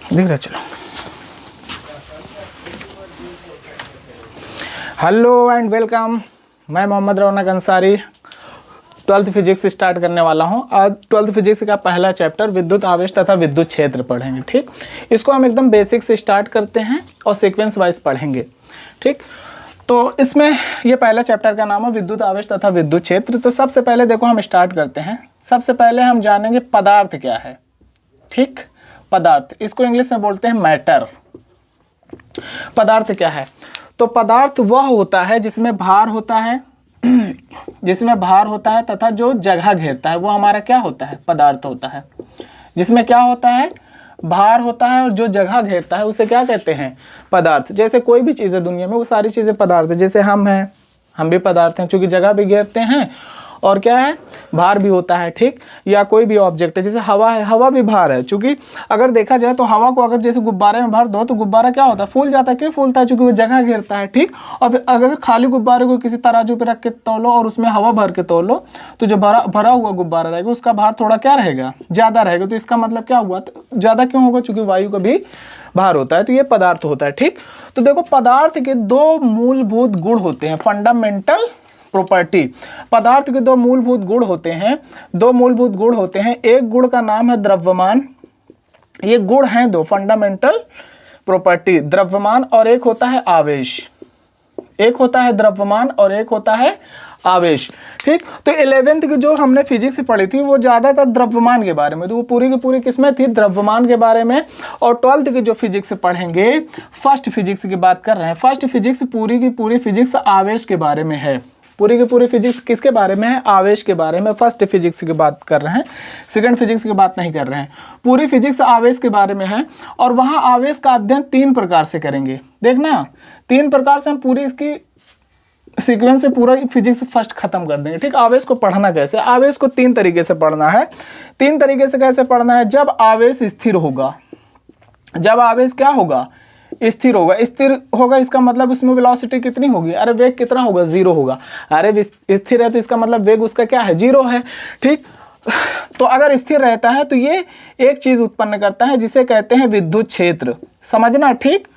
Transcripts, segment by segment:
दिख रहा, चलो। हेलो एंड वेलकम, मैं मोहम्मद रौनक अंसारी 12th फिजिक्स स्टार्ट करने वाला हूं। आज 12th फिजिक्स का पहला चैप्टर विद्युत आवेश तथा विद्युत क्षेत्र पढ़ेंगे। ठीक, इसको हम एकदम बेसिक से स्टार्ट करते हैं और सीक्वेंस वाइज पढ़ेंगे। ठीक, तो इसमें ये पहला चैप्टर का नाम है विद्युत आवेश तथा विद्युत क्षेत्र। तो सबसे पहले देखो हम स्टार्ट करते हैं। सबसे पहले हम जानेंगे पदार्थ क्या है। ठीक, पदार्थ, इसको इंग्लिश में बोलते हैं मैटर। पदार्थ क्या है? तो पदार्थ वह होता है जिसमें भार होता है, जिसमें भार होता है तथा जो जगह घेरता है वो हमारा क्या होता है? पदार्थ होता है। जिसमें क्या होता है? भार होता है और जो जगह घेरता है उसे क्या कहते हैं? पदार्थ। जैसे कोई भी चीज़ है दुनिया में वो सारी चीज़ें पदार्थ है। जैसे हम हैं, हम भी पदार्थ हैं, चूँकि जगह भी घेरते हैं और क्या है? भार भी होता है। ठीक, या कोई भी ऑब्जेक्ट है, जैसे हवा है, हवा भी भार है। चूँकि अगर देखा जाए तो हवा को अगर जैसे गुब्बारे में भर दो तो गुब्बारा क्या होता है? फूल जाता है। क्यों फूलता है? चूँकि वो जगह घेरता है। ठीक, और फिर अगर खाली गुब्बारे को किसी तराजू पे रख के तोलो और उसमें हवा भर के तोलो तो जो भरा हुआ गुब्बारा रहेगा उसका भार थोड़ा क्या रहेगा? ज़्यादा रहेगा। तो इसका मतलब क्या हुआ? ज़्यादा क्यों होगा? चूँकि वायु का भी भार होता है। तो ये पदार्थ होता है। ठीक, तो देखो पदार्थ के दो मूलभूत गुण होते हैं, फंडामेंटल प्रॉपर्टी। पदार्थ के दो मूलभूत गुण होते हैं, दो मूलभूत गुण होते हैं। एक गुण का नाम है द्रव्यमान। ये गुण हैं दो, फंडामेंटल प्रॉपर्टी, द्रव्यमान, और एक होता है आवेश। एक होता है द्रव्यमान और एक होता है आवेश। ठीक, तो 11th की जो हमने फिजिक्स पढ़ी थी वो ज़्यादातर द्रव्यमान के बारे में, तो वो पूरी की पूरी किसमें थी? द्रव्यमान के बारे में। और 12th की जो फिजिक्स पढ़ेंगे, फर्स्ट फिजिक्स की बात कर रहे हैं, फर्स्ट फिजिक्स पूरी की पूरी फिजिक्स आवेश के बारे में है। पूरी की पूरी फिजिक्स किसके बारे में है? आवेश के बारे में। फर्स्ट फिजिक्स की बात कर रहे हैं, सेकंड फिजिक्स की बात नहीं कर रहे हैं। पूरी फिजिक्स आवेश के बारे में है और वहाँ आवेश का अध्ययन 3 प्रकार से करेंगे। देखना, 3 प्रकार से हम पूरी इसकी सीक्वेंस से पूरा फिजिक्स फर्स्ट खत्म कर देंगे। ठीक, आवेश को पढ़ना कैसे? आवेश को 3 तरीके से पढ़ना है। 3 तरीके से कैसे पढ़ना है? जब आवेश स्थिर होगा, जब आवेश क्या होगा? स्थिर होगा। स्थिर होगा इसका मतलब उसमें वेलोसिटी कितनी होगी? अरे वेग कितना होगा? 0 होगा। अरे स्थिर है तो इसका मतलब वेग उसका क्या है? 0 है। ठीक, तो अगर स्थिर रहता है तो ये एक चीज उत्पन्न करता है जिसे कहते हैं विद्युत क्षेत्र। समझना। ठीक,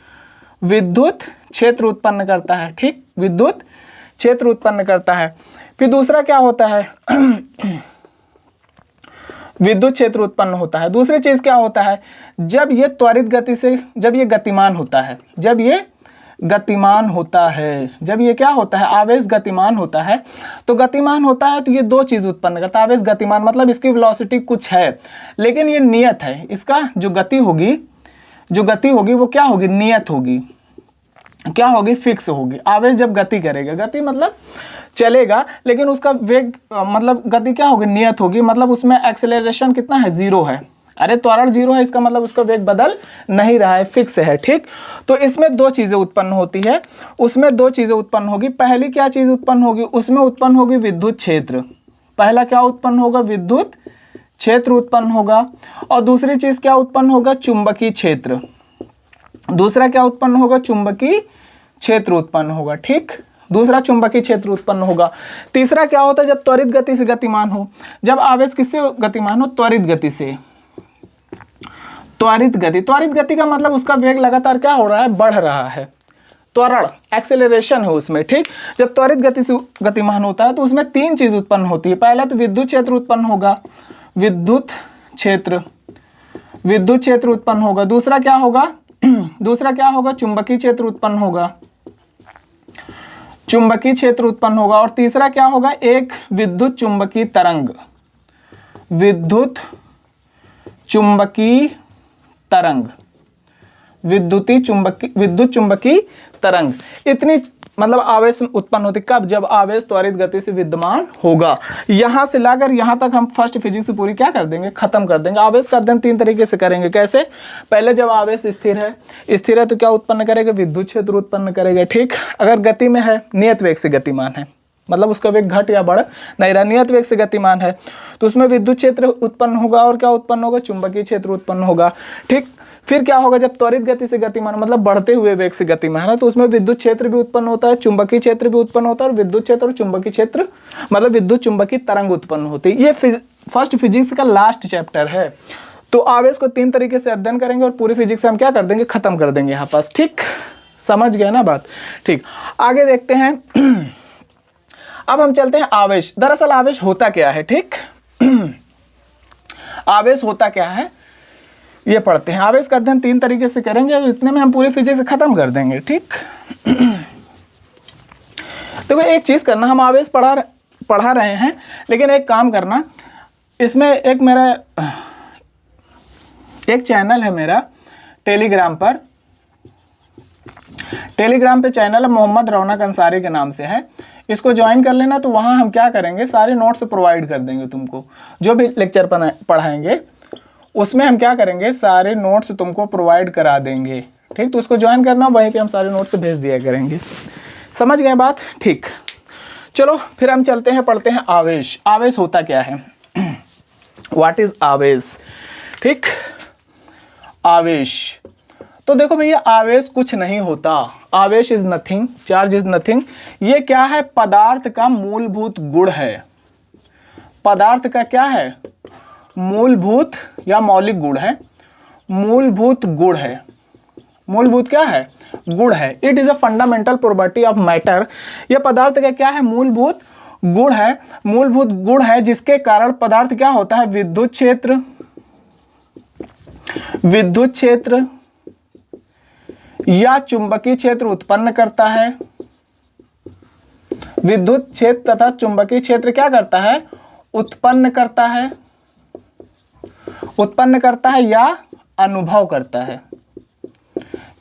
विद्युत क्षेत्र उत्पन्न करता है। ठीक, विद्युत क्षेत्र उत्पन्न करता है। फिर दूसरा क्या होता है? विद्युत क्षेत्र उत्पन्न होता है। दूसरी चीज क्या होता है? जब ये त्वरित गति से, जब ये गतिमान होता है, जब ये गतिमान होता है, जब ये क्या होता है? आवेश गतिमान होता है। तो गतिमान होता है तो ये 2 चीज उत्पन्न करता है। आवेश गतिमान मतलब इसकी वेलोसिटी कुछ है लेकिन ये नियत है। इसका जो गति होगी, जो गति होगी वो क्या होगी? नियत होगी। क्या होगी? फिक्स होगी। आवेश जब गति करेगा, गति मतलब चलेगा लेकिन उसका वेग मतलब गति क्या होगी? नियत होगी। मतलब उसमें एक्सेलरेशन कितना है? 0 है। अरे त्वरण 0 है, इसका मतलब उसका वेग बदल नहीं रहा है, फिक्स है। ठीक, तो इसमें 2 चीजें उत्पन्न होती है, उसमें 2 चीजें उत्पन्न होगी। पहली क्या चीज उत्पन्न होगी? उसमें उत्पन्न होगी विद्युत क्षेत्र। पहला क्या उत्पन्न होगा? विद्युत क्षेत्र उत्पन्न होगा। और दूसरी चीज क्या उत्पन्न होगा? चुंबकीय क्षेत्र। दूसरा क्या उत्पन्न होगा? चुंबकीय क्षेत्र उत्पन्न होगा। ठीक, दूसरा चुंबकीय क्षेत्र उत्पन्न होगा। तीसरा क्या होता है? जब त्वरित गति से गतिमान हो, जब आवेश किससे गतिमान हो? त्वरित गति से। त्वरित गति, त्वरित गति का मतलब उसका वेग लगातार क्या हो रहा है? बढ़ रहा है। त्वरण, एक्सेलरेशन है उसमें। ठीक, जब त्वरित गति से गतिमान होता है तो उसमें 3 चीज उत्पन्न होती है। पहला तो विद्युत क्षेत्र उत्पन्न होगा, विद्युत क्षेत्र, विद्युत क्षेत्र उत्पन्न होगा। दूसरा क्या होगा? दूसरा क्या होगा? चुंबकीय क्षेत्र उत्पन्न होगा, चुंबकीय क्षेत्र उत्पन्न होगा। और तीसरा क्या होगा? एक विद्युत चुंबकीय तरंग, विद्युत चुंबकीय तरंग, विद्युत चुंबकीय तरंग। इतनी मतलब आवेश उत्पन्न होती। कब? जब आवेश त्वरित गति से विद्यमान होगा। यहां से लाकर यहां तक हम फर्स्ट फिजिक्स पूरी क्या कर देंगे? खत्म कर देंगे। आवेश का अध्ययन 3 तरीके से करेंगे। कैसे? पहले जब आवेश स्थिर है, स्थिर है तो क्या उत्पन्न करेगा? विद्युत क्षेत्र उत्पन्न करेगा। ठीक, अगर गति में है, नियत वेग से गतिमान है, मतलब उसका वेग घट या बढ़ नहीं रहा, नियत वेग से गतिमान है तो उसमें विद्युत क्षेत्र उत्पन्न होगा। और क्या उत्पन्न होगा? चुंबकीय क्षेत्र उत्पन्न होगा। ठीक, फिर क्या होगा? जब त्वरित गति से गतिमान मतलब बढ़ते हुए वेग से गतिमान है तो उसमें विद्युत क्षेत्र भी उत्पन्न होता है, चुंबकीय क्षेत्र भी उत्पन्न होता है। और विद्युत क्षेत्र और चुंबकीय क्षेत्र मतलब विद्युत चुंबकीय तरंग उत्पन्न होती है। ये फर्स्ट फिजिक्स का लास्ट चैप्टर है। तो आवेश को 3 तरीके से अध्ययन करेंगे और पूरी फिजिक्स हम क्या कर देंगे, खत्म कर देंगे यहाँ पास। ठीक, समझ गए ना बात। ठीक, आगे देखते हैं। अब हम चलते हैं आवेश। दरअसल आवेश होता क्या है। ठीक, आवेश होता क्या है ये पढ़ते हैं। आवेश का अध्ययन 3 तरीके से करेंगे और इतने में हम पूरी फिजिक्स खत्म कर देंगे। ठीक, देखो एक चीज करना, हम आवेश पढ़ा रहे हैं, लेकिन एक काम करना, इसमें एक मेरा एक चैनल है मेरा टेलीग्राम पर, टेलीग्राम पे चैनल है मोहम्मद रौनक अंसारी के नाम से है। इसको ज्वाइन कर लेना। तो वहाँ हम क्या करेंगे, सारे नोट्स प्रोवाइड कर देंगे तुमको। जो भी लेक्चर पढ़ाएंगे उसमें हम क्या करेंगे, सारे नोट्स तुमको प्रोवाइड करा देंगे। ठीक, तो उसको ज्वाइन करना, वहीं पे हम सारे नोट्स भेज दिया करेंगे। समझ गए बात। ठीक, चलो फिर हम चलते हैं, पढ़ते हैं आवेश। आवेश होता क्या है, व्हाट इज आवेश। ठीक, आवेश, तो देखो भैया आवेश कुछ नहीं होता। आवेश is nothing, charge is nothing. ये क्या है, पदार्थ का मूलभूत गुण है। पदार्थ का क्या है, मूलभूत या मौलिक गुण है। मूलभूत गुण है, मूलभूत क्या है, गुण है। It is a fundamental property of matter. यह पदार्थ का क्या है, मूलभूत गुण है। मूलभूत गुण है जिसके कारण पदार्थ क्या होता है, विद्युत क्षेत्र, विद्युत क्षेत्र या चुंबकीय क्षेत्र उत्पन्न करता है। विद्युत क्षेत्र तथा चुंबकीय क्षेत्र क्या करता है, उत्पन्न करता है, उत्पन्न करता है या अनुभव करता है,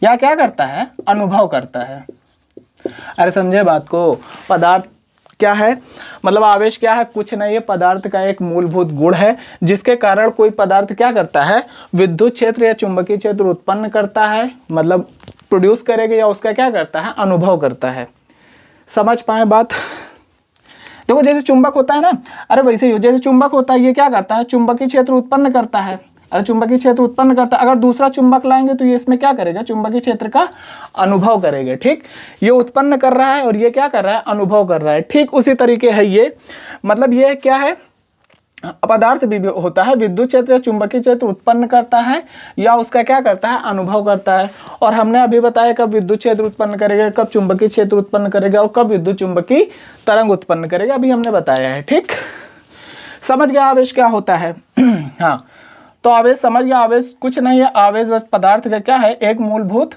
या क्या करता है, अनुभव करता है। अरे समझे बात को। पदार्थ क्या है, मतलब आवेश क्या है, कुछ नहीं है, पदार्थ का एक मूलभूत गुण है जिसके कारण कोई पदार्थ क्या करता है, विद्युत क्षेत्र या चुंबकीय क्षेत्र उत्पन्न करता है, मतलब प्रोड्यूस करेगा, या उसका क्या करता है, अनुभव करता है। समझ पाए बात। देखो जैसे चुंबक होता है ना, अरे वैसे ही जैसे चुंबक होता है, ये क्या करता है, चुंबकीय क्षेत्र उत्पन्न करता है। अरे चुंबकीय क्षेत्र उत्पन्न करता है, अगर दूसरा चुंबक लाएंगे तो ये इसमें क्या करेगा, चुंबकीय क्षेत्र का अनुभव करेगा। ठीक, ये उत्पन्न कर रहा है और ये क्या कर रहा है, अनुभव कर रहा है। ठीक उसी तरीके है ये, मतलब ये क्या है, पदार्थ भी होता है, विद्युत क्षेत्र या चुंबकीय क्षेत्र उत्पन्न करता है या उसका क्या करता है, अनुभव करता है। और हमने अभी बताया कब विद्युत क्षेत्र उत्पन्न करेगा, कब चुंबकीय क्षेत्र उत्पन्न करेगा और कब विद्युत चुंबकीय तरंग उत्पन्न करेगा, अभी हमने बताया है। ठीक, समझ गया आवेश क्या होता है। हाँ, तो आवेश समझ गया। आवेश कुछ नहीं है, आवेश पदार्थ का क्या है, एक मूलभूत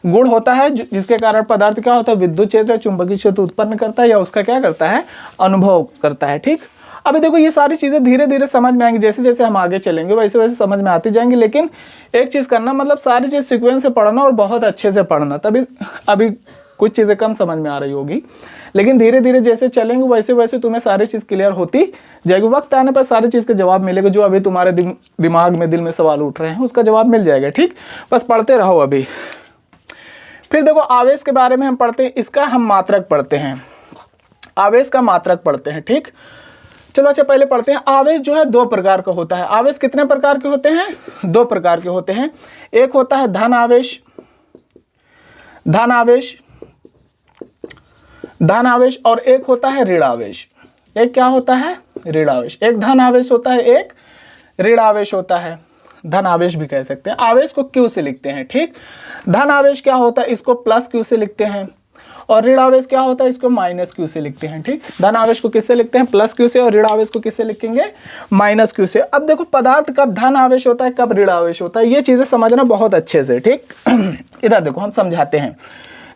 गुण होता है जिसके कारण पदार्थ क्या होता है, विद्युत क्षेत्र या चुंबकीय क्षेत्र उत्पन्न करता है या उसका क्या करता है, अनुभव करता है। ठीक, अभी देखो ये सारी चीजें धीरे धीरे समझ में आएंगी, जैसे जैसे हम आगे चलेंगे वैसे वैसे समझ में आती जाएंगी। लेकिन एक चीज करना, मतलब सारी चीज सीक्वेंस से पढ़ना और बहुत अच्छे से पढ़ना, तभी अभी कुछ चीजें कम समझ में आ रही होगी, लेकिन धीरे धीरे जैसे चलेंगे वैसे वैसे तुम्हें सारी चीज क्लियर होती जाएगी। वक्त आने पर सारी चीज का जवाब मिलेगा, जो अभी तुम्हारे दिमाग में, दिल में सवाल उठ रहे हैं उसका जवाब मिल जाएगा। ठीक, बस पढ़ते रहो अभी। फिर देखो आवेश के बारे में हम पढ़ते हैं, इसका हम मात्रक पढ़ते हैं, आवेश का मात्रक पढ़ते हैं। ठीक, चलो अच्छा पहले पढ़ते हैं। आवेश जो है 2 प्रकार का होता है। आवेश कितने प्रकार के होते हैं, 2 प्रकार के होते हैं। एक होता है धन आवेश, धन आवेश, धन आवेश, और एक होता है ऋण आवेश। एक क्या होता है, ऋण आवेश। एक धन आवेश होता है, एक ऋण आवेश होता है, धन आवेश भी कह सकते हैं। आवेश को क्यू से लिखते हैं। ठीक, धन आवेश क्या होता है, इसको प्लस क्यू से लिखते हैं, और ऋण आवेश क्या होता है, इसको माइनस क्यू से लिखते हैं। ठीक, धन आवेश को किससे लिखते हैं, प्लस क्यू से, और ऋण आवेश को किससे लिखेंगे, माइनस क्यू से। अब देखो पदार्थ कब धन आवेश होता है, कब ऋण आवेश होता है, ये चीजें समझना बहुत अच्छे से। ठीक, इधर देखो हम समझाते हैं।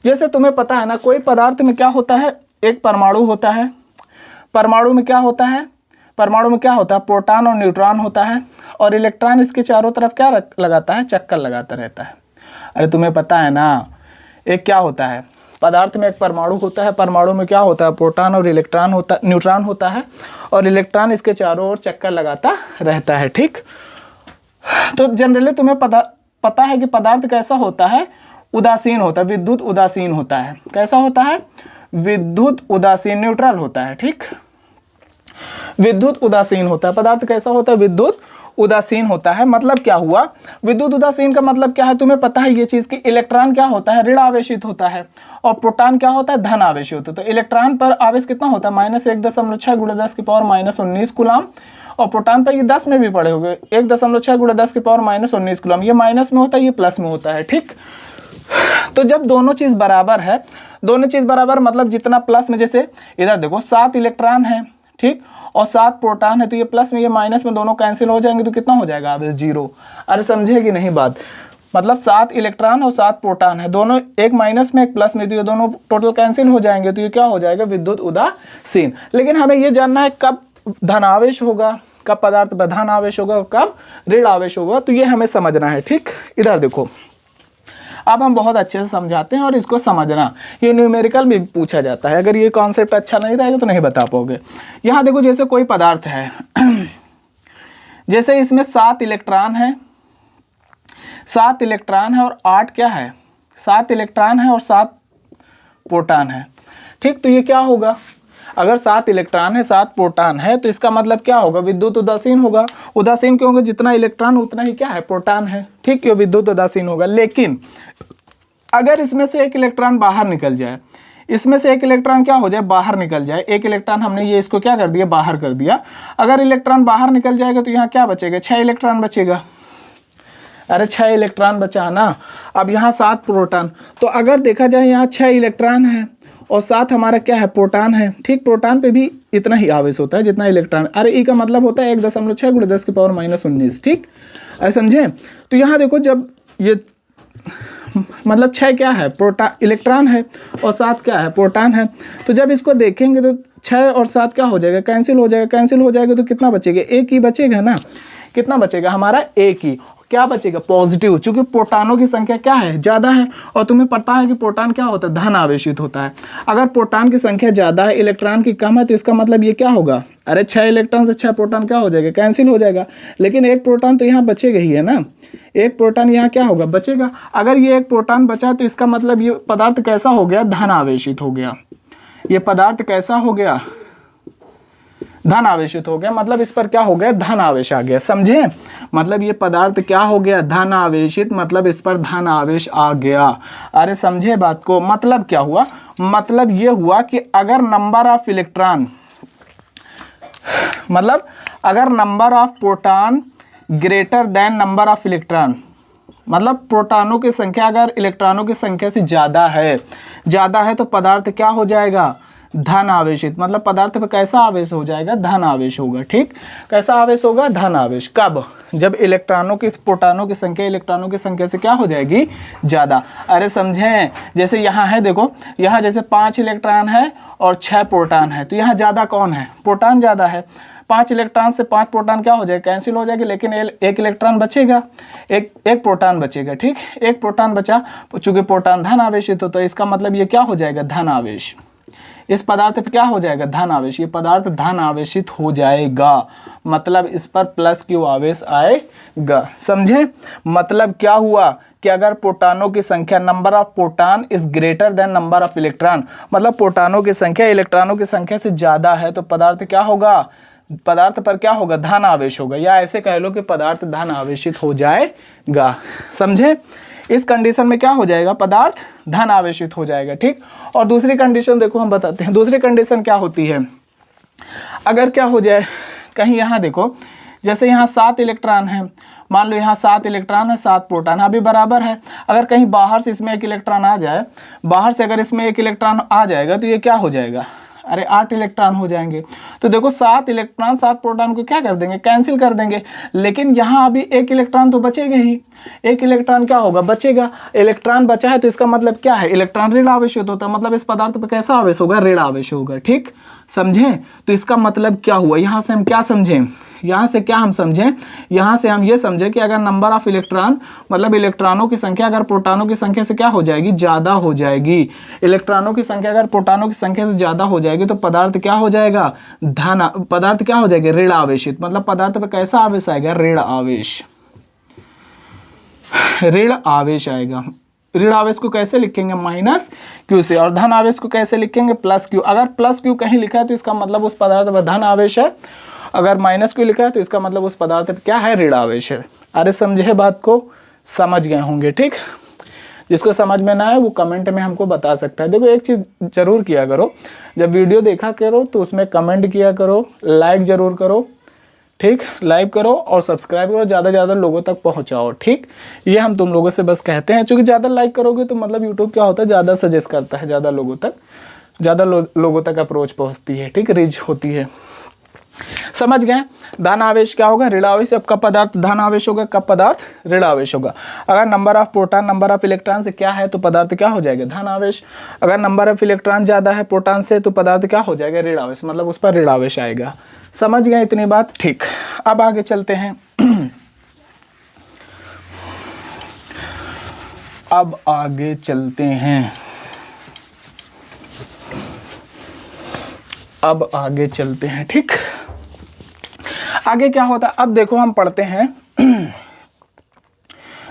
जैसे तुम्हें पता है ना, कोई पदार्थ में क्या होता है, एक परमाणु होता है। परमाणु में क्या होता है, परमाणु में क्या होता है, प्रोटॉन और न्यूट्रॉन होता है, और इलेक्ट्रॉन इसके चारों तरफ क्या लगाता है, चक्कर लगाता रहता है। अरे तुम्हें पता है ना, एक क्या होता है, पदार्थ में एक परमाणु होता है, परमाणु में क्या होता है, प्रोटॉन और इलेक्ट्रॉन होता, न्यूट्रॉन होता है, और इलेक्ट्रॉन इसके चारों ओर चक्कर लगाता रहता है। ठीक, तो जनरली तुम्हें पता है कि पदार्थ कैसा होता है, उदासीन होता है, विद्युत उदासीन होता है। कैसा होता है, विद्युत उदासीन, न्यूट्रल होता है। ठीक, विद्युत उदासीन होता है। पदार्थ कैसा होता है, विद्युत उदासीन होता है। मतलब क्या हुआ, विद्युत उदासीन का मतलब क्या है, तुम्हें पता है ये चीज कि इलेक्ट्रॉन क्या होता है, ऋण आवेशित होता है, और प्रोटॉन क्या होता है, धन आवेशित होता है। तो इलेक्ट्रॉन पर आवेश कितना होता है, -1.6 × 10⁻⁻19 कूलाम, और प्रोटॉन पर ये 10 में भी पढ़े होंगे, 1.6 × 10 की पावर -19 कूलम। ये माइनस में होता है, ये प्लस में होता है, ठीक। तो जब दोनों चीज़ बराबर है, दोनों चीज़ बराबर मतलब जितना प्लस में, जैसे इधर देखो 7 इलेक्ट्रॉन है, ठीक, और 7 प्रोटॉन है, तो ये प्लस में ये माइनस में दोनों कैंसिल हो जाएंगे, तो कितना हो जाएगा अब 0। अरे समझे कि नहीं बात, मतलब 7 इलेक्ट्रॉन और 7 प्रोटॉन है, दोनों एक माइनस में एक प्लस में, तो ये दोनों टोटल कैंसिल हो जाएंगे, तो ये क्या हो जाएगा, विद्युत उदासीन। लेकिन हमें ये जानना है कब धनावेश होगा, कब पदार्थ पर धन आवेश होगा और कब ऋण आवेश होगा, तो ये हमें समझना है, ठीक। इधर देखो, अब हम बहुत अच्छे से समझाते हैं और इसको समझना, ये न्यूमेरिकल भी पूछा जाता है, अगर ये कॉन्सेप्ट अच्छा नहीं रहेगा तो नहीं बता पाओगे। यहाँ देखो, जैसे कोई पदार्थ है जैसे इसमें 7 इलेक्ट्रॉन है, 7 इलेक्ट्रॉन है और 8 क्या है, 7 इलेक्ट्रॉन है और 7 प्रोटॉन है, ठीक। तो ये क्या होगा, अगर 7 इलेक्ट्रॉन है 7 प्रोटॉन है, तो इसका मतलब क्या होगा, विद्युत उदासीन होगा। उदासीन क्यों होगा, जितना इलेक्ट्रॉन उतना ही क्या है, प्रोटॉन है, ठीक, ये विद्युत उदासीन होगा। लेकिन अगर इसमें से एक इलेक्ट्रॉन बाहर निकल जाए, इसमें से एक इलेक्ट्रॉन क्या हो जाए, बाहर निकल जाए, एक इलेक्ट्रॉन हमने ये इसको क्या कर दिया, बाहर कर दिया। अगर इलेक्ट्रॉन बाहर निकल जाएगा तो यहाँ क्या बचेगा, 6 इलेक्ट्रॉन बचेगा। अरे 6 इलेक्ट्रॉन बचा ना। अब यहाँ 7 प्रोटॉन, तो अगर देखा जाए यहाँ 6 इलेक्ट्रॉन है और 7 हमारा क्या है, प्रोटॉन है, ठीक। प्रोटॉन पे भी इतना ही आवेश होता है जितना इलेक्ट्रॉन। अरे ई का मतलब होता है 1.6 × 10 की पावर -19, ठीक। अरे समझे। तो यहाँ देखो, जब ये मतलब 6 क्या है, इलेक्ट्रॉन है और 7 क्या है, प्रोटॉन है। तो जब इसको देखेंगे तो 6 और 7 क्या हो जाएगा, कैंसिल हो जाएगा। कैंसिल हो जाएगा तो कितना बचेगा, एक ही बचेगा ना। कितना बचेगा हमारा, एक ही। क्या बचेगा, पॉजिटिव, क्योंकि प्रोटॉनों की संख्या क्या है, ज़्यादा है। और तुम्हें पता है कि प्रोटॉन क्या होता है, धन आवेशित होता है। अगर प्रोटॉन की संख्या ज़्यादा है, इलेक्ट्रॉन की कम है, तो इसका मतलब ये क्या होगा, अरे 6 इलेक्ट्रॉन से 6 प्रोटॉन क्या हो जाएगा, कैंसिल हो जाएगा। लेकिन एक प्रोटॉन तो यहाँ बचेगा ही है ना, एक प्रोटॉन यहाँ क्या होगा, बचेगा। अगर ये एक प्रोटॉन बचा तो इसका मतलब ये पदार्थ कैसा हो गया, धन आवेशित हो गया। ये पदार्थ कैसा हो गया, धन आवेशित हो गया। मतलब इस पर क्या हो गया, धन आवेश आ गया। समझे, मतलब ये पदार्थ क्या हो गया, धन आवेशित, मतलब इस पर धन आवेश आ गया। अरे समझे बात को, मतलब क्या हुआ, मतलब ये हुआ कि अगर नंबर ऑफ इलेक्ट्रॉन, मतलब अगर number of proton greater than number of electron, मतलब प्रोटॉनों की संख्या अगर इलेक्ट्रॉनों की संख्या से ज़्यादा है तो पदार्थ क्या हो जाएगा, धन आवेशित। मतलब पदार्थ पर कैसा आवेश हो जाएगा, धन आवेश होगा, ठीक। कैसा आवेश होगा, धन आवेश। कब, जब इलेक्ट्रॉनों की, प्रोटॉनों की संख्या इलेक्ट्रॉनों की संख्या से क्या हो जाएगी, ज़्यादा। अरे समझें, जैसे यहाँ है देखो, यहाँ जैसे 5 इलेक्ट्रॉन है और 6 प्रोटॉन है, तो यहाँ ज़्यादा कौन है, प्रोटॉन ज़्यादा है। 5 इलेक्ट्रॉन से 5 प्रोटॉन क्या हो जाएगा, कैंसिल हो जाएगी। लेकिन एक इलेक्ट्रॉन बचेगा, एक प्रोटॉन बचेगा, ठीक। एक प्रोटॉन बचा, चूंकि प्रोटॉन धन आवेशित होता है, इसका मतलब ये क्या हो जाएगा, धन आवेश। इस पदार्थ पे क्या हो जाएगा, धन आवेश। ये पदार्थ धन आवेशित हो जाएगा, मतलब इस पर प्लस क्यू आवेश आएगा। समझे, मतलब क्या हुआ कि अगर प्रोटॉनों की संख्या, number of proton is greater than number of electron, मतलब प्रोटॉनों की संख्या इलेक्ट्रॉनों की संख्या से ज़्यादा है, तो पदार्थ क्या होगा, पदार्थ पर क्या होगा, धन आवेश होगा। या ऐसे कह लो कि पदार्थ धन आवेशित हो जाएगा। समझे, इस कंडीशन में क्या हो जाएगा, पदार्थ धन आवेशित हो जाएगा, ठीक। और दूसरी कंडीशन देखो, हम बताते हैं दूसरी कंडीशन क्या होती है। अगर क्या हो जाए, कहीं यहाँ देखो, जैसे यहाँ 7 इलेक्ट्रॉन है, मान लो यहाँ 7 इलेक्ट्रॉन है 7 प्रोटॉन, अभी बराबर है। अगर कहीं बाहर से इसमें एक इलेक्ट्रॉन आ जाए, बाहर से अगर इसमें एक इलेक्ट्रॉन आ जाएगा तो ये क्या हो जाएगा, अरे 8 इलेक्ट्रॉन हो जाएंगे। तो देखो 7 इलेक्ट्रॉन 7 प्रोटॉन को क्या कर देंगे, कैंसिल कर देंगे। लेकिन यहाँ अभी एक इलेक्ट्रॉन तो बचेगा ही, एक इलेक्ट्रॉन क्या होगा, बचेगा। इलेक्ट्रॉन बचा है तो इसका मतलब क्या है, इलेक्ट्रॉन ऋण आवेशित होता है, मतलब इस पदार्थ पर कैसा आवेश होगा, ऋण आवेश होगा, ठीक। समझें, तो इसका मतलब क्या हुआ, यहाँ से हम क्या समझें, यहाँ से क्या हम समझें, यहाँ से हम ये समझें कि अगर नंबर ऑफ इलेक्ट्रॉन, मतलब इलेक्ट्रॉनों की संख्या अगर प्रोटॉनों की संख्या से क्या हो जाएगी, ज़्यादा हो जाएगी। इलेक्ट्रॉनों की संख्या अगर प्रोटॉनों की संख्या से ज़्यादा हो जाएगी तो पदार्थ क्या हो जाएगा, पदार्थ क्या हो जाएगा, ऋण आवेशित। मतलब पदार्थ पर कैसा आवेश आएगा, ऋण आवेश, ऋण आवेश आएगा। ऋण आवेश को कैसे लिखेंगे, माइनस क्यू से। और धन आवेश को कैसे लिखेंगे, प्लस क्यू। अगर प्लस क्यू कहीं लिखा है तो इसका मतलब उस पदार्थ पर धन आवेश है, अगर माइनस क्यू लिखा है तो इसका मतलब उस पदार्थ पर क्या है, ऋण आवेश है। अरे समझे बात को, समझ गए होंगे, ठीक। जिसको समझ में ना आए वो कमेंट में हमको बता सकता है। देखो एक चीज़ जरूर किया करो, जब वीडियो देखा करो तो उसमें कमेंट किया करो, लाइक जरूर करो, ठीक, लाइक करो और सब्सक्राइब करो, ज़्यादा से ज़्यादा लोगों तक पहुंचाओ। ठीक, ये हम तुम लोगों से बस कहते हैं, क्योंकि ज़्यादा लाइक करोगे तो मतलब यूट्यूब क्या होता है, ज़्यादा सजेस्ट करता है, ज़्यादा लोगों तक, लोगों तक अप्रोच पहुंचती है। ठीक, रीच होती है। समझ गए? धन आवेश क्या होगा? ऋण आवेश। अब कब पदार्थ धन आवेश होगा, कब पदार्थ ऋण आवेश होगा? अगर number of proton number of electron से क्या है तो पदार्थ क्या हो जाएगा? धन आवेश। अगर नंबर ऑफ इलेक्ट्रॉन ज़्यादा है प्रोटॉन से तो पदार्थ क्या हो जाएगा? ऋण आवेश, मतलब उस पर ऋण आवेश आएगा। समझ गए इतनी बात? ठीक, अब आगे चलते हैं। अब आगे चलते हैं, अब आगे चलते हैं। ठीक, आगे क्या होता है? अब देखो हम पढ़ते हैं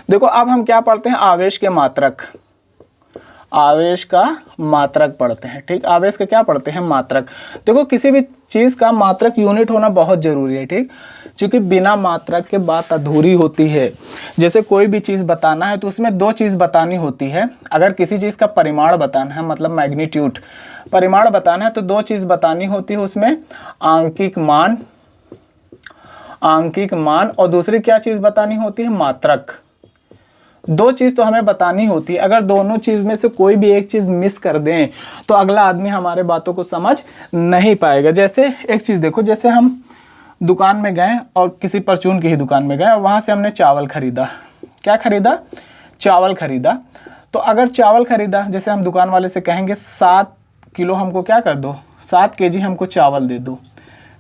देखो अब हम क्या पढ़ते हैं? आवेश के मात्रक। आवेश का मात्रक पढ़ते हैं। ठीक, आवेश का क्या पढ़ते हैं? मात्रक। देखो किसी भी चीज़ का मात्रक यूनिट होना बहुत ज़रूरी है। ठीक, क्योंकि बिना मात्रक के बात अधूरी होती है। जैसे कोई भी चीज़ बताना है तो उसमें दो चीज़ बतानी होती है। अगर किसी चीज़ का परिमाण बताना है, मतलब मैग्नीट्यूड, परिमाण बताना है, तो दो चीज़ बतानी होती है उसमें, आंकिक मान, आंकिक मान, और दूसरी क्या चीज़ बतानी होती है? मात्रक। दो चीज़ तो हमें बतानी होती है। अगर दोनों चीज़ में से कोई भी एक चीज़ मिस कर दें तो अगला आदमी हमारे बातों को समझ नहीं पाएगा। जैसे एक चीज़ देखो, जैसे हम दुकान में गए और किसी परचून की ही दुकान में गए और वहाँ से हमने चावल खरीदा। क्या खरीदा? चावल खरीदा। तो अगर चावल खरीदा, जैसे हम दुकान वाले से कहेंगे 7 किलो हमको क्या कर दो, 7 केजी हमको चावल दे दो,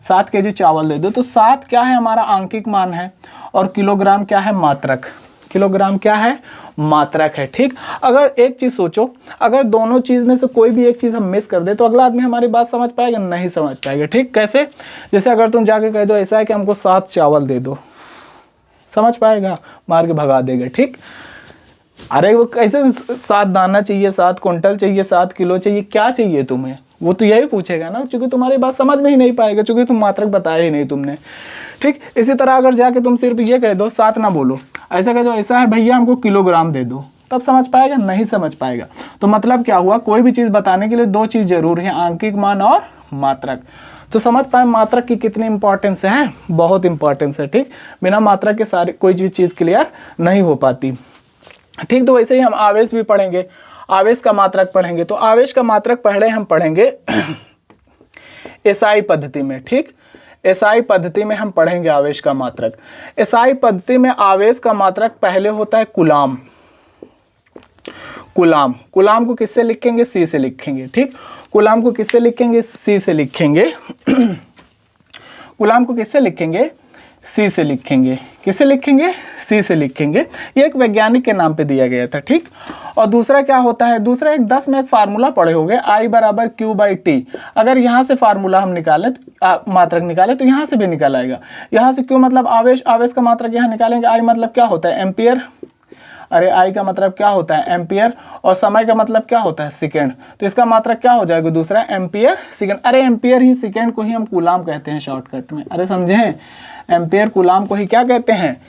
7 केजी चावल दे दो। तो 7 क्या है? हमारा आंकिक मान है, और किलोग्राम क्या है? मात्रक। किलोग्राम क्या है? मात्रक है। ठीक, अगर एक चीज़ सोचो, अगर दोनों चीज़ में से कोई भी एक चीज़ हम मिस कर दे तो अगला आदमी हमारी बात समझ पाएगा? नहीं समझ पाएगा। ठीक, कैसे? जैसे अगर तुम जाके कह दो ऐसा है कि हमको 7 चावल दे दो, समझ पाएगा? मार के भगा देगा। ठीक, अरे वो कैसे 7 दाना चाहिए, 7 कुंटल चाहिए, 7 किलो चाहिए, क्या चाहिए तुम्हें? वो तो यही पूछेगा ना, क्योंकि तुम्हारी बात समझ में ही नहीं पाएगा, क्योंकि तुम मात्रक बताया ही नहीं तुमने। ठीक, इसी तरह अगर जाके तुम सिर्फ ये कह दो, 7 ना बोलो, ऐसा कह दो ऐसा है भैया हमको किलोग्राम दे दो, तब समझ पाएगा? नहीं समझ पाएगा। तो मतलब क्या हुआ? कोई भी चीज़ बताने के लिए दो चीज़ जरूर है, आंकिक मान और मात्रक। तो समझ पाए मात्रक की कितनी इंपॉर्टेंस है? बहुत इंपॉर्टेंस है। ठीक, बिना मात्रक के सारी कोई भी चीज़ क्लियर नहीं हो पाती। ठीक, तो वैसे ही हम आवेश भी पढ़ेंगे, आवेश का मात्रक पढ़ेंगे। तो आवेश का मात्रक पहले हम पढ़ेंगे एसआई पद्धति में। ठीक, एसआई पद्धति में हम पढ़ेंगे आवेश का मात्रक। एसआई पद्धति में आवेश का मात्रक पहले होता है कूलाम। कूलाम, कूलाम को किससे लिखेंगे? सी से लिखेंगे। ठीक, कूलाम को किससे लिखेंगे? सी से लिखेंगे। कूलाम को किससे लिखेंगे? सी से लिखेंगे। किससे लिखेंगे? सी से लिखेंगे। ये एक वैज्ञानिक के नाम पे दिया गया था। ठीक, और दूसरा क्या होता है? दूसरा एक 10 में एक फार्मूला पढ़े होंगे, I बराबर Q/T। अगर यहाँ से फार्मूला हम निकालें, मात्रक निकालें, तो यहाँ से भी निकल आएगा। यहाँ से Q मतलब आवेश, आवेश का मात्रक यहाँ निकालेंगे। I मतलब क्या होता है? एम्पियर। अरे I का मतलब क्या होता है? एम्पियर। और समय का मतलब क्या होता है? सेकेंड। तो इसका मात्रक क्या हो जाएगा? दूसरा एम्पियर सेकेंड। अरे एम्पियर ही सेकेंड को ही हम कूलाम कहते हैं शॉर्टकट में। अरे समझे? एम्पियर कूलाम को ही क्या कहते हैं?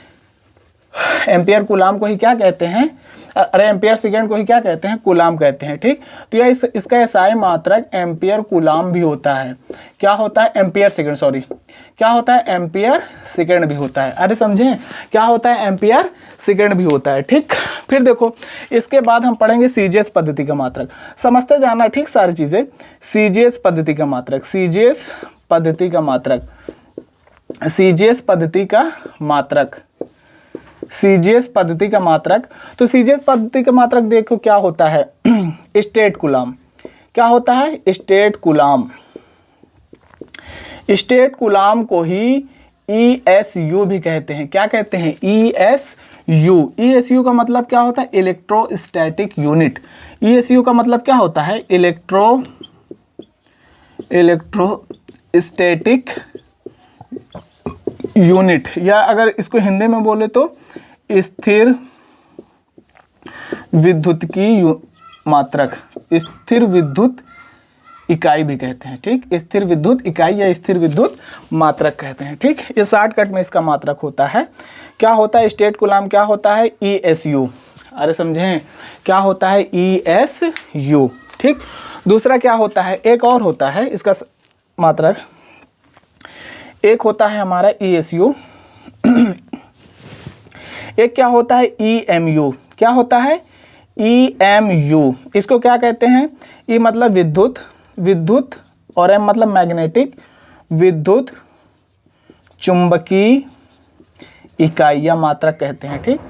एम्पियर कूलाम को ही क्या कहते हैं? अरे एम्पियर सेकेंड को ही क्या कहते हैं? कूलाम कहते हैं। ठीक, तो यह इसका एसआई मात्रक एम्पियर कूलाम भी होता है। क्या होता है? एम्पियर सेकेंड, सॉरी, क्या होता है? एम्पियर सेकेंड भी होता है। अरे समझे? क्या होता है? एम्पियर सेकेंड भी होता है। ठीक, फिर देखो इसके बाद हम पढ़ेंगे सीजीएस पद्धति का मात्रक। समझते जाना ठीक सारी चीजें। सीजीएस पद्धति का मात्रक, सीजीएस पद्धति का मात्रक, सीजीएस पद्धति का मात्रक, सीजीएस पद्धति का मात्रक। तो सीजीएस पद्धति का मात्रक देखो क्या होता है? State coulomb. क्या होता है? State coulomb. स्टेट कूलाम को ही ESU भी कहते हैं। क्या कहते हैं? ESU। ESU का मतलब क्या होता है? Electrostatic unit. ESU का मतलब क्या होता है? इलेक्ट्रोस्टैटिक यूनिट, या अगर इसको हिंदी में बोले तो स्थिर विद्युत की मात्रक, स्थिर विद्युत इकाई भी कहते हैं। ठीक, स्थिर विद्युत इकाई या स्थिर विद्युत मात्रक कहते हैं। ठीक, ये शॉर्टकट में इसका मात्रक होता है। क्या होता है? स्टेट कूलाम क्या होता है? ESU। अरे समझें? क्या होता है? ESU। ठीक, दूसरा क्या होता है? एक और होता है इसका मात्रक एक होता है हमारा ESU, एक क्या होता है EMU। क्या होता है EMU, इसको क्या कहते हैं? E मतलब विद्युत, विद्युत, और M मतलब मैग्नेटिक, विद्युत चुंबकीय इकाई या मात्रक कहते हैं। ठीक,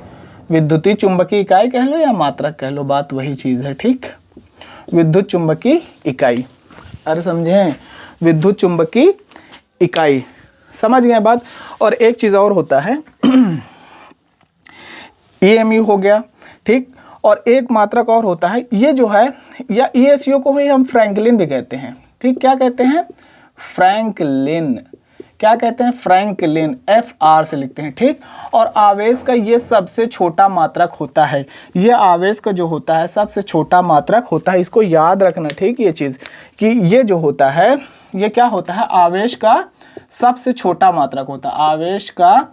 विद्युतीय चुंबकीय इकाई कह लो या मात्रक कह लो, बात वही चीज़ है। ठीक, विद्युत चुंबकीय इकाई, अरे समझे, विद्युत चुंबकीय इकाई, समझ गए बात। और एक चीज़ और होता है EMU हो गया। ठीक, और एक मात्रक और होता है, ये जो है, या ESU को ही हम फ्रैंकलिन भी कहते हैं। ठीक, क्या कहते हैं? फ्रैंकलिन। क्या कहते हैं? फ्रैंकलिन, FR से लिखते हैं। ठीक, और आवेश का ये सबसे छोटा मात्रक होता है, ये आवेश का जो होता है सबसे छोटा मात्रक होता है। इसको याद रखना। ठीक, ये चीज़ कि ये जो होता है, ये क्या होता है? आवेश का सबसे छोटा मात्रक होता है। आवेश का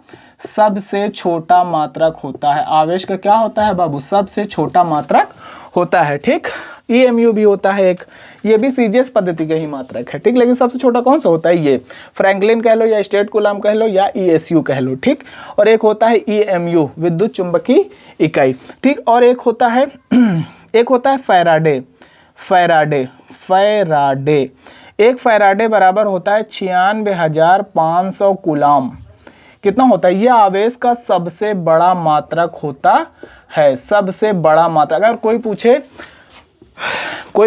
सबसे छोटा मात्रक होता है। आवेश का क्या होता है बाबू? सबसे छोटा मात्रक होता है। ठीक, EMU भी होता है एक, ये भी CGS पद्धति का ही मात्रक है। ठीक, लेकिन सबसे छोटा कौन सा होता है? ये फ्रैंकलिन कह लो या स्टेट कूलम कह लो या ESU कह लो। ठीक, और एक होता है EMU, विद्युत चुंबकीय इकाई। ठीक, और एक होता है एक होता है फैराडे। फैराडे, फैराडे, एक फैराडे बराबर होता है 96,500 कूलम। कितना होता है? यह आवेश का सबसे बड़ा मात्रक होता है, सबसे बड़ा मात्रक। अगर कोई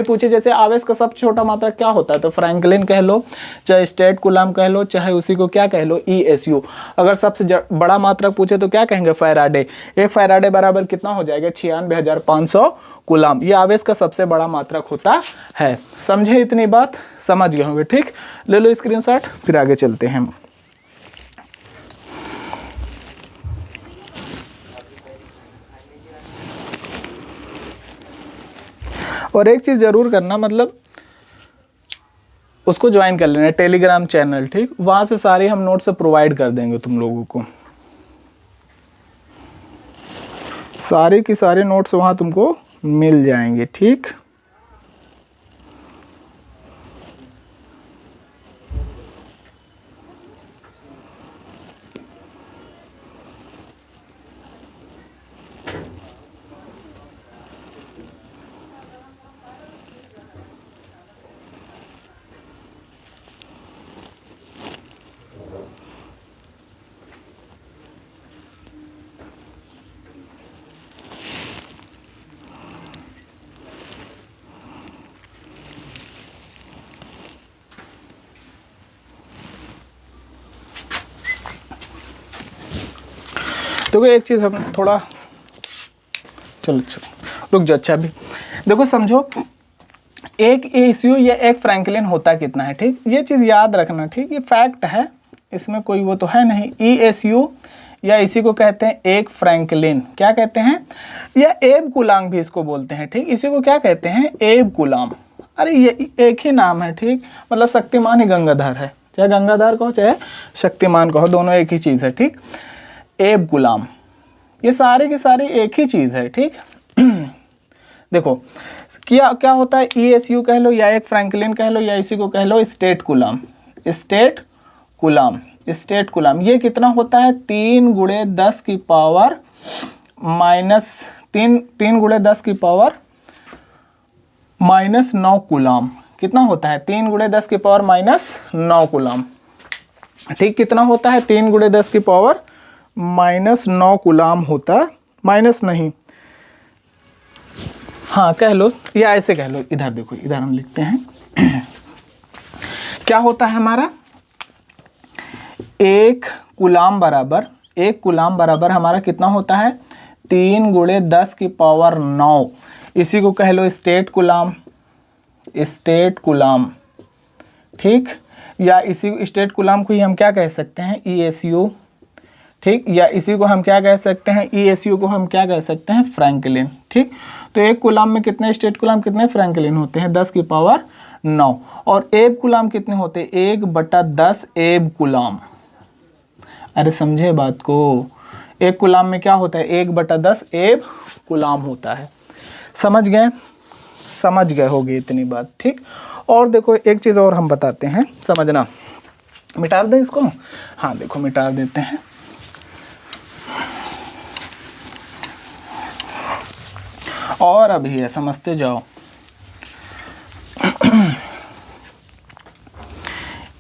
पूछे जैसे आवेश का सबसे छोटा मात्रक क्या होता है, तो फ्रैंकलिन कह लो, चाहे स्टेट कूलम कह लो, चाहे उसी को क्या कह लो, ESU। अगर सबसे बड़ा मात्रक पूछे तो क्या कहेंगे? फैराडे। एक फैराडे बराबर कितना हो जाएगा? 96,500 कूलम। ये आवेश का सबसे बड़ा मात्रक होता है। समझे? इतनी बात समझ गए होंगे। ठीक, ले लो स्क्रीनशॉट, फिर आगे चलते हैं। और एक चीज़ ज़रूर करना, मतलब उसको ज्वाइन कर लेना, टेलीग्राम चैनल। ठीक, वहाँ से सारे हम नोट्स प्रोवाइड कर देंगे तुम लोगों को, सारे की सारे नोट्स वहाँ तुमको मिल जाएंगे। ठीक, देखो एक चीज़ हम थोड़ा, चलो रुक जाओ। अच्छा, अभी देखो समझो, एक ESU या एक फ्रैंकलिन होता कितना है। ठीक, ये चीज़ याद रखना। ठीक, ये फैक्ट है, इसमें कोई वो तो है नहीं। ESU या इसी को कहते हैं एक फ्रैंकलिन, क्या कहते हैं? या एब कूलाम भी इसको बोलते हैं। ठीक, इसी को क्या कहते हैं? एब कूलाम। अरे ये एक ही नाम है। ठीक, मतलब शक्तिमान ही गंगाधर है, चाहे गंगाधर कहो चाहे शक्तिमान कहो, दोनों एक ही चीज़ है। ठीक, एब गुलाम, ये सारे के सारे एक ही चीज़ है। ठीक, देखो क्या होता है? ESU कह लो या एक फ्रैंकलिन कह लो या इसी को कह लो statcoulomb. Statcoulomb, statcoulomb, ये कितना होता है? 3 × 10 की पावर -9 कूलम। कितना होता है? 3 × 10 की पावर -9 कूलम। ठीक, कितना होता है? 3 × 10 की पावर -9 कूलम होता, माइनस नहीं, हाँ कह लो या ऐसे कह लो। इधर देखो, इधर हम लिखते हैं क्या होता है हमारा? 1 कूलम बराबर हमारा कितना होता है? 3 × 10 की पावर 9। इसी को कह लो स्टेट कूलम, स्टेट कूलम। ठीक, या इसी स्टेट कूलम को ही हम क्या कह सकते हैं? ESU। ठीक, या इसी को हम क्या कह सकते हैं? ESU को हम क्या कह सकते हैं? फ्रैंकलिन। ठीक, तो एक कूलम में कितने स्टेट कूलम, कितने फ्रैंकलिन होते हैं? 10 की पावर 9। और एब कूलम कितने होते हैं? 1/10 एब कूलम। अरे समझे बात को? एक कूलम में क्या होता है? 1/10 एब कूलम होता है। समझ गए? समझ गए होगे इतनी बात। ठीक, और देखो एक चीज़ और हम बताते हैं, समझना। मिटा दें इसको, हाँ देखो मिटा देते हैं। और अभी है, समझते जाओ।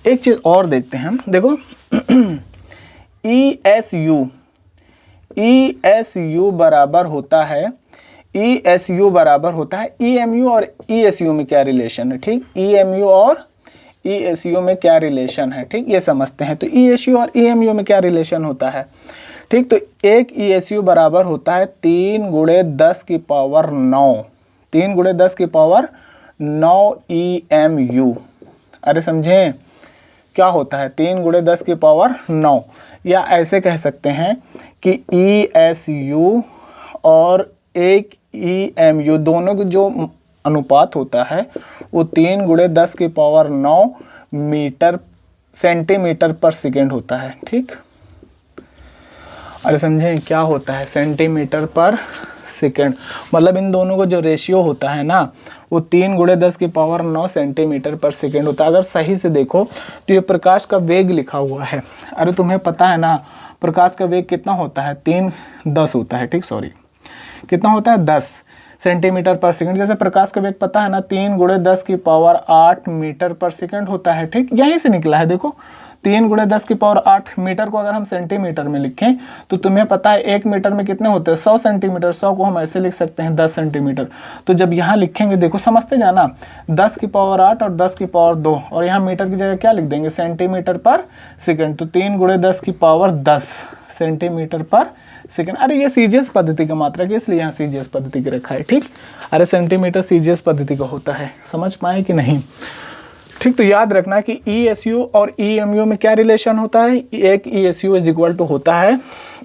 एक चीज और देखते हैं हम, देखो ESU बराबर होता है, ESU बराबर होता है EMU और ESU में क्या रिलेशन है, ठीक। EMU और ESU में क्या रिलेशन है, ठीक, ये समझते हैं। तो ESU और EMU में क्या रिलेशन होता है, ठीक। तो एक ESU बराबर होता है 3 × 10 की पावर 9, 3 × 10 की पावर 9 EMU। अरे समझे क्या होता है 3 × 10 की पावर 9, या ऐसे कह सकते हैं कि ESU और एक EMU दोनों का जो अनुपात होता है वो 3 × 10 की पावर 9 सेंटीमीटर पर सेकेंड होता है, ठीक। अरे समझे क्या होता है सेंटीमीटर पर सेकेंड, मतलब इन दोनों को जो रेशियो होता है ना वो 3 × 10 की पावर 9 सेंटीमीटर पर सेकेंड होता है। अगर सही से देखो तो ये प्रकाश का वेग लिखा हुआ है। अरे तुम्हें पता है ना प्रकाश का वेग कितना होता है, 10 होता है, ठीक, सॉरी कितना होता है 10 सेंटीमीटर पर सेकंड। जैसे प्रकाश का वेग पता है ना 3 × 10 की पावर 8 मीटर पर सेकंड होता है, ठीक, यहीं से निकला है। देखो 3 × 10 की पावर 8 मीटर को अगर हम सेंटीमीटर में लिखें तो तुम्हें पता है 1 मीटर में कितने होते हैं 100 सेंटीमीटर, 100 को हम ऐसे लिख सकते हैं 10 सेंटीमीटर। तो जब यहाँ लिखेंगे देखो समझते जाना 10 की पावर 8 और 10 की पावर 2 और यहाँ मीटर की जगह क्या लिख देंगे सेंटीमीटर पर सेकंड। तो 3 × 10 की पावर 10 सेंटीमीटर पर सेकंड। अरे ये सीजीएस पद्धति का मात्रक है इसलिए यहाँ सीजीएस पद्धति का रखा है, ठीक। अरे सेंटीमीटर सीजीएस पद्धति का होता है, समझ पाए कि नहीं, ठीक। तो याद रखना कि ESU और EMU में क्या रिलेशन होता है, एक ESU इज इक्वल टू होता है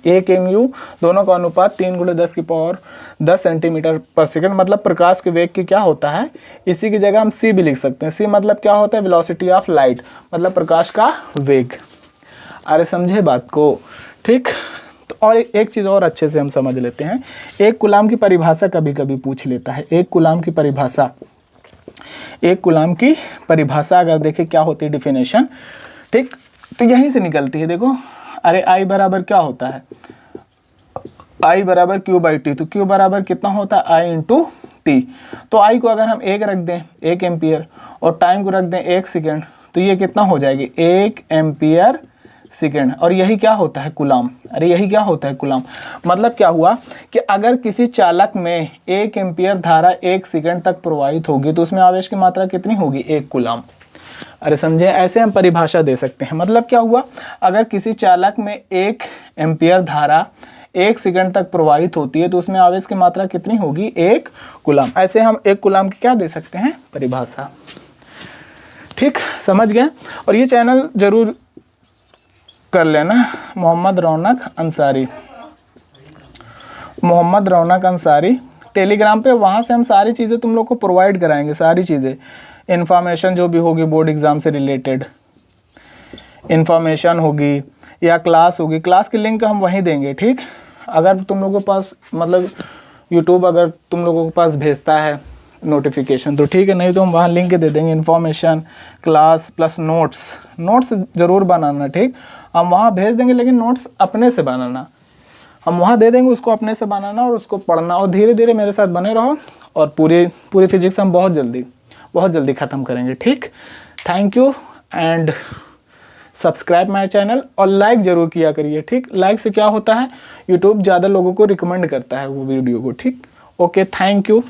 एक MU, दोनों का अनुपात 3 × 10 की पावर 10 सेंटीमीटर पर सेकंड। मतलब प्रकाश के वेग की क्या होता है, इसी की जगह हम C भी लिख सकते हैं। C मतलब क्या होता है वेलोसिटी ऑफ लाइट, मतलब प्रकाश का वेग। अरे समझे बात को, ठीक। तो और एक चीज़ और अच्छे से हम समझ लेते हैं, एक कूलाम की परिभाषा कभी कभी पूछ लेता है। एक कूलाम की परिभाषा अगर देखें क्या होती है डिफिनेशन, ठीक, तो यहीं से निकलती है। देखो अरे I बराबर क्या होता है, I बराबर Q/T। तो Q बराबर कितना होता है I × T। तो I को अगर हम 1 रख दें 1 एम्पियर और टाइम को रख दें 1 सेकेंड तो ये कितना हो जाएगी 1 एम्पियर सेकेंड। और यही क्या होता है कूलाम। अरे यही क्या होता है कूलाम। मतलब क्या हुआ कि अगर किसी चालक में 1 एम्पियर धारा 1 सेकेंड तक प्रवाहित होगी तो उसमें आवेश की मात्रा कितनी होगी 1 कूलाम। अरे समझे, ऐसे हम परिभाषा दे सकते हैं। मतलब क्या हुआ, अगर किसी चालक में 1 एम्पियर धारा 1 सेकेंड तक प्रवाहित होती है तो उसमें आवेश की मात्रा कितनी होगी 1 कूलाम। ऐसे हम 1 कूलाम की क्या दे सकते हैं परिभाषा, ठीक, समझ गए। और ये चैनल जरूर कर लेना, मोहम्मद रौनक अंसारी टेलीग्राम पे, वहाँ से हम सारी चीज़ें तुम लोग को प्रोवाइड कराएंगे, सारी चीज़ें इन्फॉर्मेशन जो भी होगी बोर्ड एग्ज़ाम से रिलेटेड इन्फॉर्मेशन होगी या क्लास होगी, क्लास की लिंक हम वहीं देंगे, ठीक। अगर तुम लोगों के पास मतलब यूट्यूब अगर तुम लोगों के पास भेजता है नोटिफिकेशन तो ठीक है, नहीं तो हम वहाँ लिंक दे देंगे इन्फॉर्मेशन क्लास प्लस नोट्स ज़रूर बनाना, ठीक। हम वहाँ भेज देंगे लेकिन नोट्स अपने से बनाना, हम वहाँ दे देंगे उसको अपने से बनाना और उसको पढ़ना और धीरे धीरे मेरे साथ बने रहो और पूरी फिजिक्स हम बहुत जल्दी ख़त्म करेंगे, ठीक। Thank you and subscribe my channel और लाइक ज़रूर किया करिए, ठीक। लाइक से क्या होता है यूट्यूब ज़्यादा लोगों को रिकमेंड करता है वो वीडियो को, ठीक। Okay, thank you.